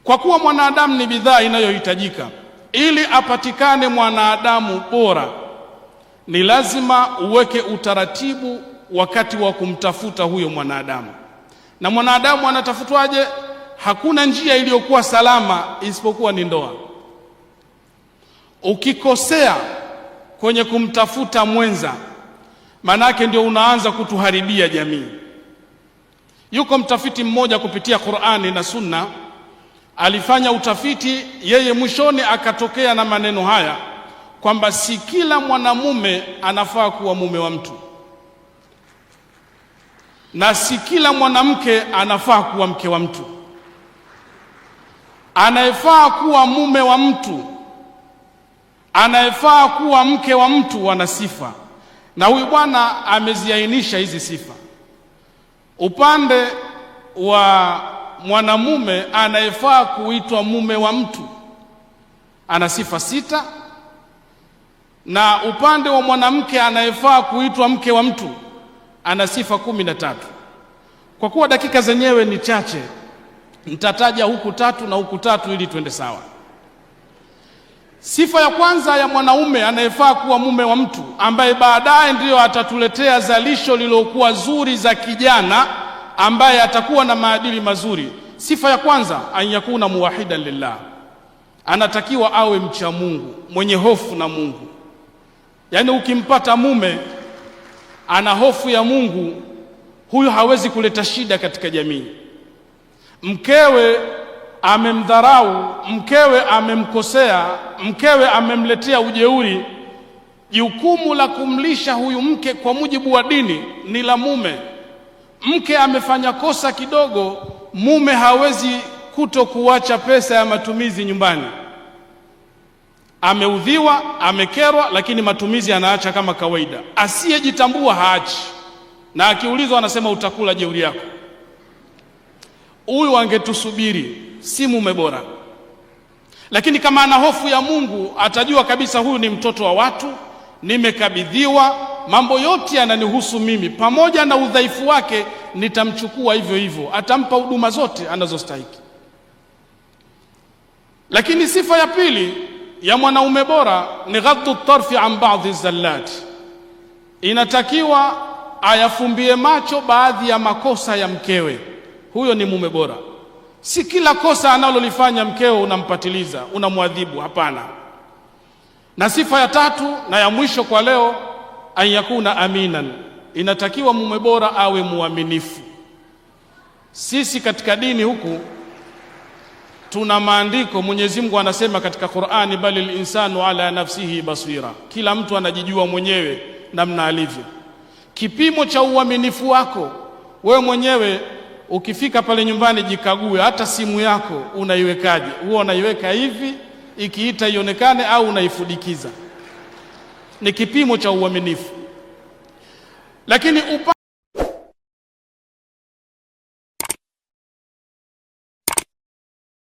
Kwa kuwa mwanadamu ni bidhaa inayohitajika, ili apatikane mwanadamu bora, ni lazima uweke utaratibu wakati wa kumtafuta huyo mwanadamu. Na mwanadamu anatafutwaje? Hakuna njia iliyokuwa salama isipokuwa ni ndoa. Ukikosea kwenye kumtafuta mwenza, manake ndio unaanza kutuharibia jamii. Yuko mtafiti mmoja kupitia Qur'ani na Sunna, alifanya utafiti yeye, mwishoni akatokea na maneno haya kwamba si kila mwanamume anafaa kuwa mume wa mtu, na si kila mwanamke anafaa kuwa mke wa mtu. Anayefaa kuwa mume wa mtu, anayefaa kuwa mke wa mtu wana sifa, na huyu bwana ameziainisha hizi sifa. Upande wa mwanamume anayefaa kuitwa mume wa mtu ana sifa 6, na upande wa mwanamke anayefaa kuitwa mke wa mtu ana sifa 13. Kwa kuwa dakika zenyewe ni chache, nitataja huku 3 na huku 3 ili tuende sawa. Sifa ya kwanza ya mwanaume anayefaa kuwa mume wa mtu, ambaye baadaye ndiyo atatuletea zalisho lilokuwa zuri za kijana ambaye atakuwa na maadili mazuri. Sifa ya kwanza, an yakuna muwahidan lillah, anatakiwa awe mcha Mungu, mwenye hofu na Mungu. Yaani ukimpata mume ana hofu ya Mungu, huyo hawezi kuleta shida katika jamii. Mkewe amemdharau, mkewe amemkosea, mkewe amemletea ujeuri, jukumu la kumlisha huyu mke kwa mujibu wa dini ni la mume. Mke amefanya kosa kidogo, mume hawezi kuacha pesa ya matumizi nyumbani. Ameudhiwa, amekerwa, lakini matumizi anaacha kama kawaida. Asiyejitambua haachi, na akiulizwa anasema utakula jeuri yako. Huyu angetusubiri, si mume bora. Lakini kama ana hofu ya Mungu, atajua kabisa huyu ni mtoto wa watu, nimekabidhiwa, mambo yote yananihusu mimi, pamoja na udhaifu wake nitamchukua hivyo hivyo, atampa huduma zote anazostahili. Lakini sifa ya pili ya mwanaume bora ni ghaddu tarfi an baadhi zallat, inatakiwa ayafumbie macho baadhi ya makosa ya mkewe. Huyo ni mume bora. Si kila kosa analolifanya mkeo unampatiliza, unamwadhibu, hapana. Na sifa ya tatu na ya mwisho kwa leo, an yakuna aminan, inatakiwa mume bora awe muaminifu. Sisi katika dini huku tuna maandiko. Mwenyezi Mungu anasema katika Qur'ani, balil insanu ala nafsihi basira, kila mtu anajijua mwenyewe namna alivyo. Kipimo cha uaminifu wako wewe mwenyewe, ukifika pale nyumbani jikague, hata simu yako unaiwekaje? Huwa unaiweka hivi ikiita ionekane au unaifudikiza? Ni kipimo cha uaminifu. Lakini